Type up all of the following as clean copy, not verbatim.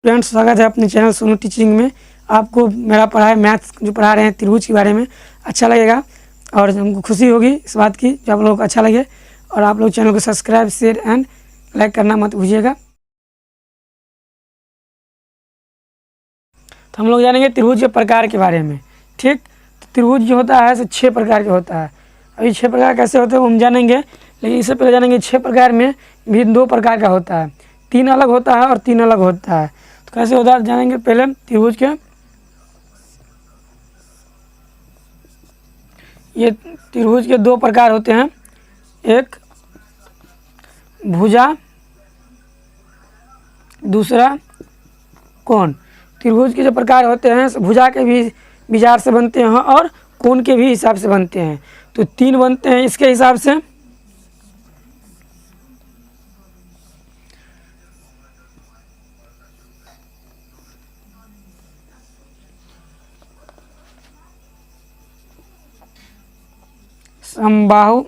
Friends, स्वागत है अपने चैनल सोनू टीचिंग में। आपको मेरा पढ़ाई मैथ्स जो पढ़ा रहे हैं त्रिभुज के बारे में अच्छा लगेगा और हमको खुशी होगी इस बात की जो आप लोगों को अच्छा लगे। और आप लोग चैनल को सब्सक्राइब शेयर एंड लाइक करना मत भूलिएगा। तो हम लोग जानेंगे त्रिभुज के प्रकार के बारे में। ठीक, तो त्रिभुज जो होता है 6 प्रकार का होता है। अभी 6 प्रकार कैसे होते हैं वो हम जानेंगे, लेकिन इससे पहले जानेंगे 6 प्रकार में भी 2 प्रकार का होता है। 3 अलग होता है और 3 अलग होता है। तो कैसे होता है जानेंगे। पहले त्रिभुज के ये त्रिभुज के 2 प्रकार होते हैं, एक भुजा, दूसरा कोण। त्रिभुज के जो प्रकार होते हैं भुजा के भी विचार से बनते हैं और कोण के भी हिसाब से बनते हैं। तो 3 बनते हैं इसके हिसाब से। समबाहु,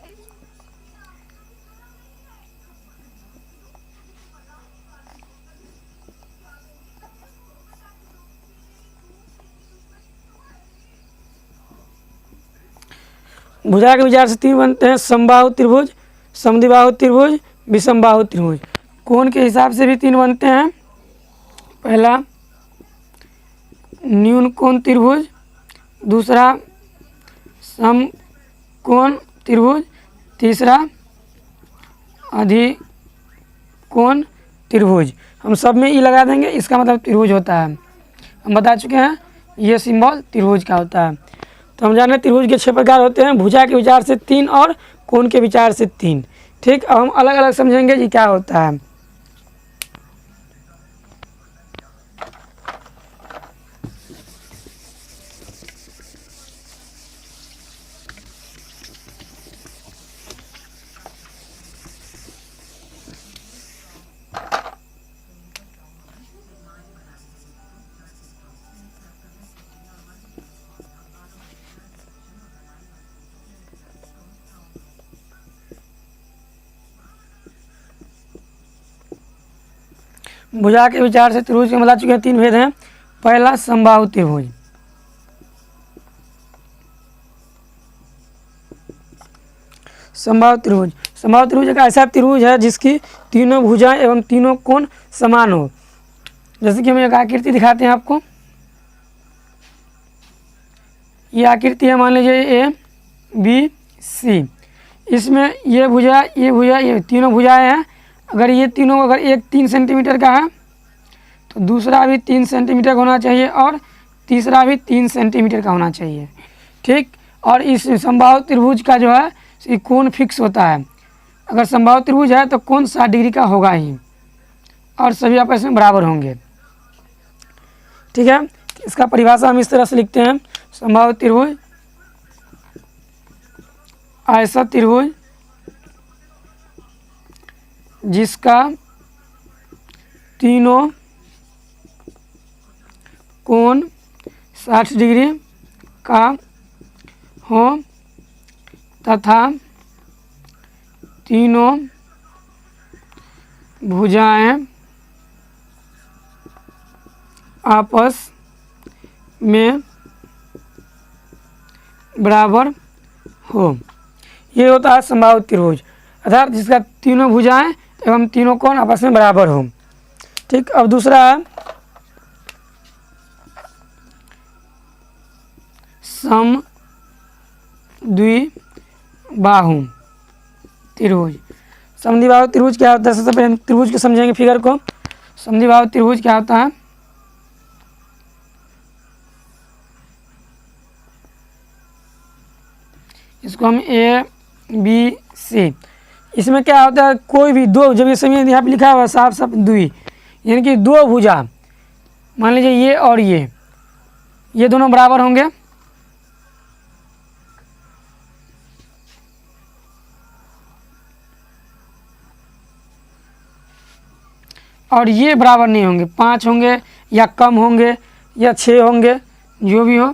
भुजा के विचार से 3 बनते हैं, समबाहु त्रिभुज, समद्विबाहु त्रिभुज, विषमबाहु त्रिभुज। कोण के हिसाब से भी 3 बनते हैं। पहला न्यून कोण त्रिभुज, दूसरा समकोण त्रिभुज, तीसरा अधिकोण त्रिभुज। हम सब में ई लगा देंगे, इसका मतलब त्रिभुज होता है। हम बता चुके हैं ये सिंबल त्रिभुज का होता है। तो हम जाने त्रिभुज के 6 प्रकार होते हैं, भुजा के विचार से 3 और कोण के विचार से 3। ठीक, अब हम अलग अलग समझेंगे कि क्या होता है। भुजा के विचार से त्रिभुज के बता चुके हैं 3 भेद हैं। पहला समबाहु त्रिभुज, समबाहु त्रिभुज। समबाहु त्रिभुज एक ऐसा त्रिभुज है जिसकी तीनों भुजाएं एवं तीनों कोण समान हो। जैसे कि हम एक आकृति दिखाते हैं आपको। ये आकृति है, मान लीजिए A B C। इसमें ये भुजा ये तीनों भुजाएं हैं। अगर ये तीनों अगर एक 3 सेंटीमीटर का है तो दूसरा भी 3 सेंटीमीटर का होना चाहिए और तीसरा भी 3 सेंटीमीटर का होना चाहिए। ठीक, और इस समबाहु त्रिभुज का जो है ये कोण फिक्स होता है। अगर समबाहु त्रिभुज है तो कोण 60 डिग्री का होगा ही और सभी आपस में बराबर होंगे। ठीक है, इसका परिभाषा हम इस तरह से लिखते हैं। समबाहु त्रिभुज ऐसा त्रिभुज जिसका तीनों कोण 60 डिग्री का हो तथा तीनों भुजाएं आपस में बराबर हो। ये होता है समबाहु त्रिभुज, अर्थात जिसका तीनों भुजाएं एवं तीनों कोण आपस में बराबर हो। ठीक, अब दूसरा है समद्विबाहु त्रिभुज। समद्विबाहु त्रिभुज क्या होता है? सबसे पहले त्रिभुज को समझेंगे, फिगर को। समद्विबाहु त्रिभुज क्या होता है? इसको हम A B C। इसमें क्या होता है, कोई भी दो, जब ये समय यहाँ पे लिखा हुआ साफ साफ द्वि, यानी कि 2 भुजा, मान लीजिए ये और ये दोनों बराबर होंगे और ये बराबर नहीं होंगे, 5 होंगे या कम होंगे या 6 होंगे, जो भी हो।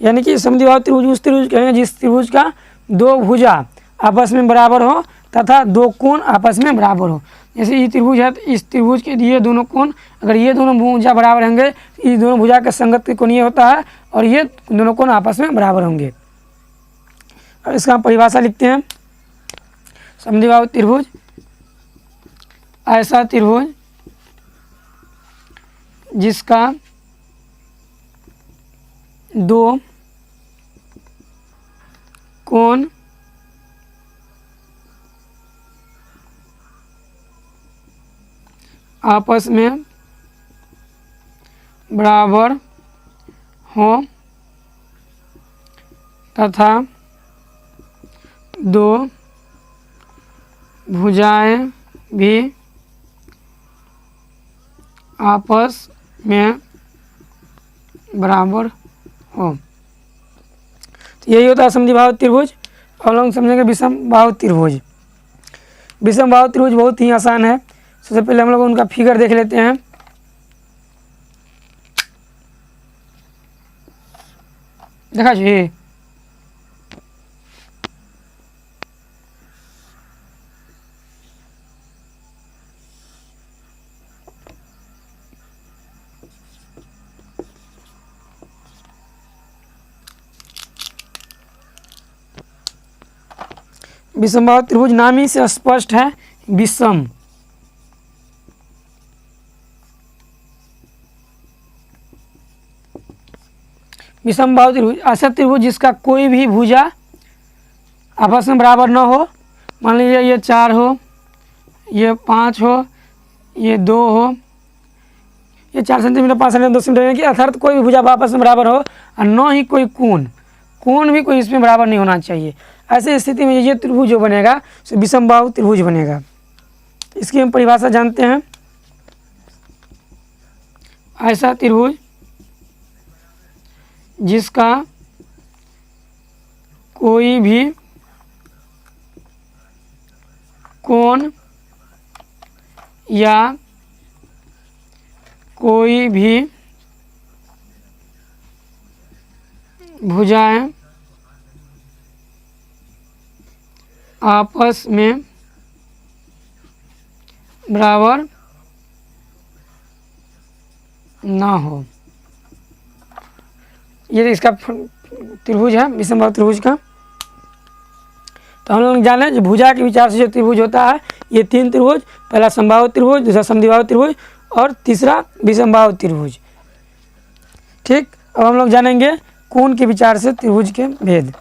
यानी कि समद्विबाहु त्रिभुज उस त्रिभुज कहेंगे जिस त्रिभुज का 2 भुजा आपस में बराबर हो तथा 2 कोण आपस में बराबर हो। जैसे ये त्रिभुज है तो इस त्रिभुज के ये दोनों कोण, अगर ये दोनों भुजा बराबर होंगे, इस दोनों भुजा का संगत कोण ये होता है और ये दोनों कोण आपस में बराबर होंगे। अब इसका हम परिभाषा लिखते हैं। समद्विबाहु त्रिभुज ऐसा त्रिभुज जिसका दो कोण आपस में बराबर हो तथा दो भुजाएं भी आपस में बराबर हो। तो यही होता है समद्विबाहु त्रिभुज। और लोग समझेंगे विषमबाहु त्रिभुज। विषमबाहु त्रिभुज बहुत ही आसान है। सबसे पहले हम लोग उनका फिगर देख लेते हैं। देखा जी, विषमबाहु त्रिभुज नाम ही से स्पष्ट है, विषम। विषमबाहु त्रिभुज ऐसा त्रिभुज जिसका कोई भी भुजा आपस में बराबर न हो। मान लीजिए ये 4 हो, ये 5 हो, ये 2 हो, ये 4 सेंटीमीटर 5 सेंटीमीटर 2 सेंटीमीटर की अर्थात कोई भी भुजा आपस में बराबर हो और न ही कोई कोण भी कोई इसमें बराबर नहीं होना चाहिए। ऐसे स्थिति में ये त्रिभुज जो बनेगा तो विषमबाहु त्रिभुज बनेगा। इसकी हम परिभाषा जानते हैं। ऐसा त्रिभुज जिसका कोई भी कोण या कोई भी भुजाएं आपस में बराबर ना हो। ये इसका त्रिभुज है विषमबाहु त्रिभुज का। तो हम लोग जाने जो भुजा के विचार से जो त्रिभुज होता है, ये 3 त्रिभुज, पहला समबाहु त्रिभुज, दूसरा समद्विबाहु त्रिभुज और तीसरा विषमबाहु त्रिभुज। ठीक, अब हम लोग जानेंगे कोण के विचार से त्रिभुज के भेद।